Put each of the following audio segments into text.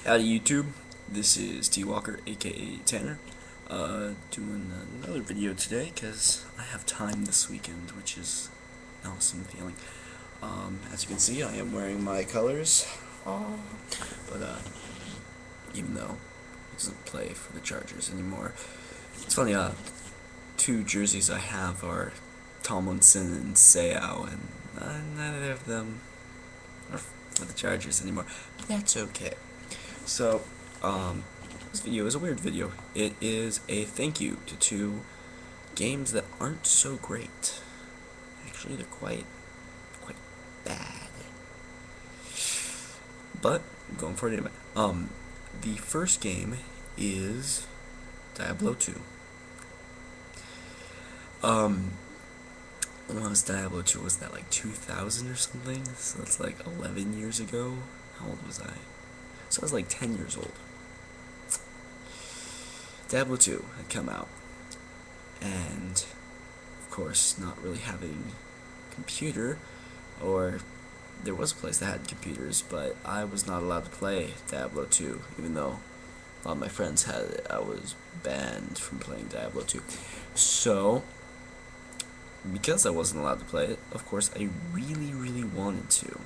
Howdy YouTube, this is T Walker aka Tanner, doing another video today because I have time this weekend, which is an awesome feeling. As you can see, I am wearing my colors, but even though it doesn't play for the Chargers anymore. It's funny, two jerseys I have are Tomlinson and Seau, and neither of them are for the Chargers anymore, but that's okay. So, this video is a weird video. It is a thank you to two games that aren't so great. Actually, they're quite bad. But, I'm going for it anyway. The first game is Diablo 2. When was Diablo 2? Was that like 2000 or something? So that's like 11 years ago? How old was I? So I was like 10 years old. Diablo 2 had come out, and of course, not really having a computer, or there was a place that had computers, but I was not allowed to play Diablo 2, even though a lot of my friends had it. I was banned from playing Diablo 2. So, because I wasn't allowed to play it, of course, I really wanted to.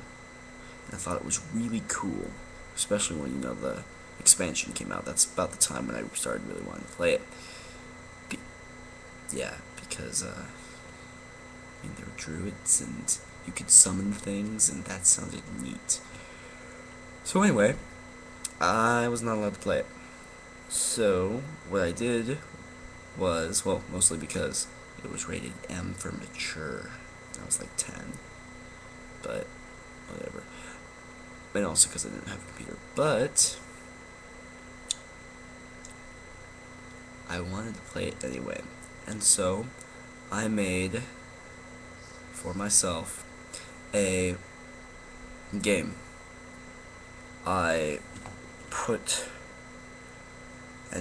And I thought it was really cool. Especially when, the expansion came out. That's about the time when I started really wanting to play it. Because, there were druids, and you could summon things, and that sounded neat. So anyway, I was not allowed to play it. So, what I did was, well, mostly because it was rated M for mature. I was like 10. But, whatever. And also because I didn't have a computer. But I wanted to play it anyway. And so I made for myself a game. I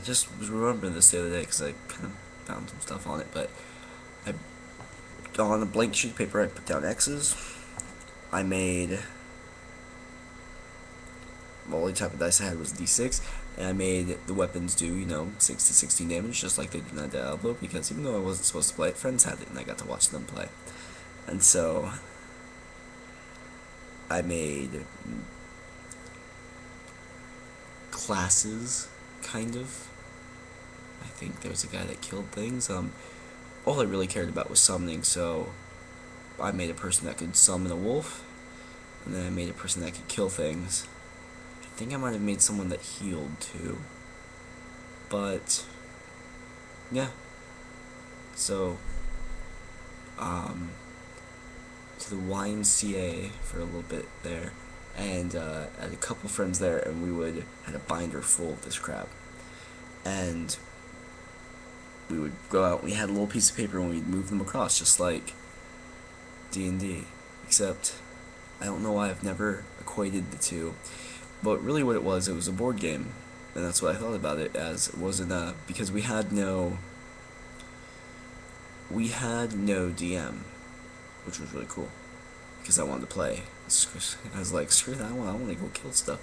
just was remembering this the other day because I kind of found some stuff on it. But on a blank sheet of paper, I put down X's. I made... the only type of dice I had was D6, and I made the weapons do, 6 to 16 damage, just like they did in Diablo, because even though I wasn't supposed to play it, friends had it, and I got to watch them play. And so, I made classes, kind of. I think there was a guy that killed things. All I really cared about was summoning, so I made a person that could summon a wolf, and then I made a person that could kill things. I think I might have made someone that healed too. But yeah. So to the YMCA for a little bit there, and I had a couple friends there, and we had a binder full of this crap. And we would go out, we had a little piece of paper, and we'd move them across just like D&D, except I don't know why I've never equated the two. But really what it was a board game, and that's what I thought about it as. It wasn't, because we had no DM, which was really cool, because I wanted to play. I was like, screw that, I want to go kill stuff.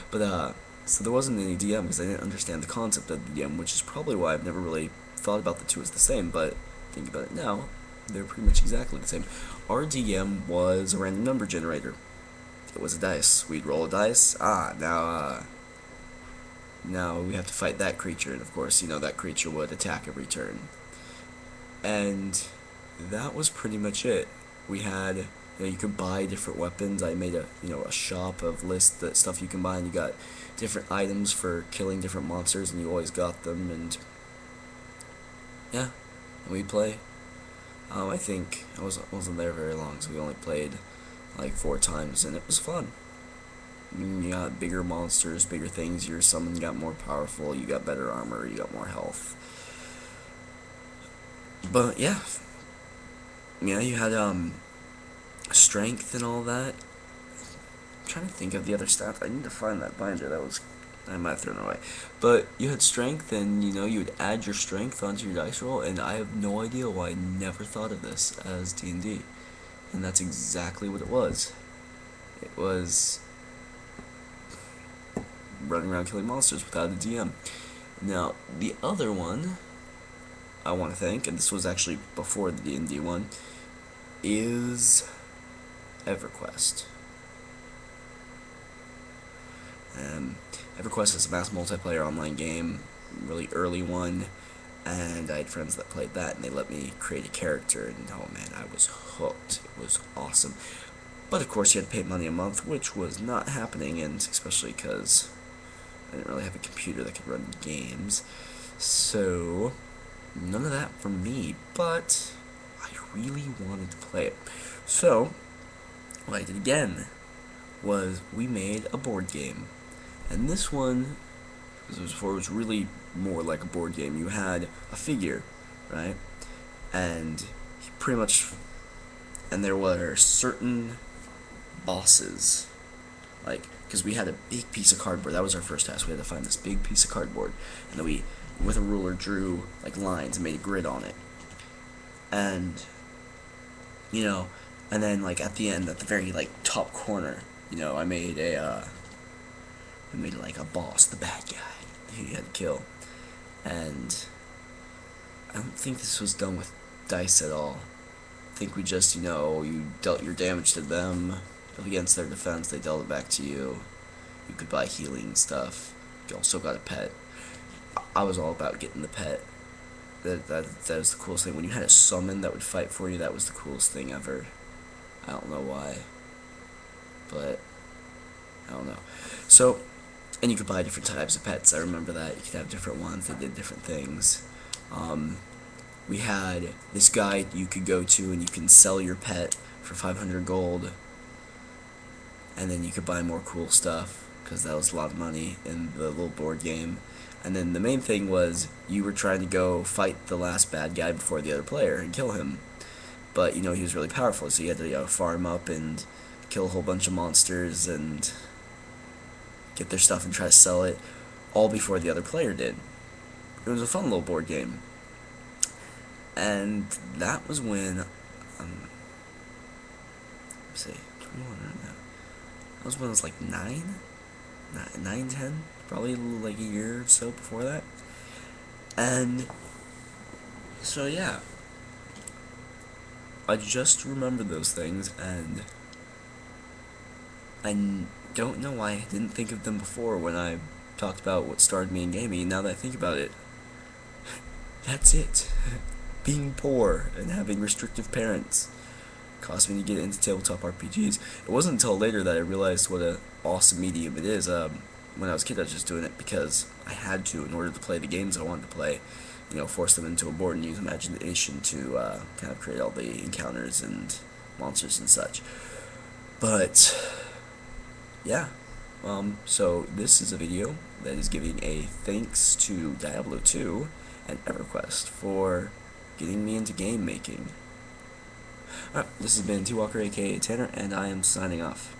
But, so there wasn't any DM, because I didn't understand the concept of the DM, which is probably why I've never really thought about the two as the same, but think about it now, they're pretty much exactly the same. Our DM was a random number generator. It was a dice. We'd roll a dice. Now we have to fight that creature, and of course, that creature would attack every turn. And that was pretty much it. We had, you could buy different weapons. I made a shop of lists that stuff you can buy, and you got different items for killing different monsters, and you always got them, and yeah, and we'd play. I think I wasn't there very long, so we only played like 4 times, and it was fun. You got bigger monsters, bigger things, your summon got more powerful, you got better armor, you got more health. But yeah, you had strength and all that. I'm trying to think of the other stats. I need to find that binder. I might have thrown it away. But you had strength, and you would add your strength onto your dice roll, and I have no idea why I never thought of this as D&D. And that's exactly what it was. It was running around killing monsters without a DM. Now, the other one I want to thank, and this was actually before the D&D one, is EverQuest. EverQuest is a mass multiplayer online game, really early one, and I had friends that played that, and they let me create a character, and oh man, I was hooked. It was awesome. But of course, you had to pay money a month, which was not happening, and especially because I didn't really have a computer that could run games. So, none of that for me, but I really wanted to play it. So, what I did again was we made a board game. And this one, as it was before, it was really more like a board game. You had a figure, right? And pretty much, and there were certain bosses, like, because we had a big piece of cardboard. That was our first task. We had to find this big piece of cardboard, and then we, with a ruler, drew like lines and made a grid on it. And and then like at the end, at the very like top corner, I made like a boss, the bad guy he had to kill. And I don't think this was done with dice at all. I think we just, you dealt your damage to them against their defense, they dealt it back to you. You could buy healing stuff. You also got a pet. I was all about getting the pet. That was the coolest thing. When you had a summon that would fight for you, that was the coolest thing ever. I don't know why, but I don't know. So, and you could buy different types of pets. I remember that. You could have different ones that did different things. We had this guy you could go to and you can sell your pet for 500 gold, and then you could buy more cool stuff, because that was a lot of money in the little board game. And then the main thing was you were trying to go fight the last bad guy before the other player and kill him. But, he was really powerful, so you had to farm up and kill a whole bunch of monsters and get their stuff and try to sell it, all before the other player did. It was a fun little board game. And that was when, let's see, 21 right now. That was when I was like 9, 10, probably like a year or so before that. And so yeah, I just remembered those things, and I don't know why I didn't think of them before when I talked about what started me in gaming. Now that I think about it, that's it. Being poor and having restrictive parents caused me to get into tabletop RPGs. It wasn't until later that I realized what an awesome medium it is. When I was a kid, I was just doing it because I had to in order to play the games I wanted to play. Force them into a board and use imagination to kind of create all the encounters and monsters and such. But yeah, so this is a video that is giving a thanks to Diablo 2 and EverQuest for getting me into game making. Alright, this has been T-Walker aka Tanner, and I am signing off.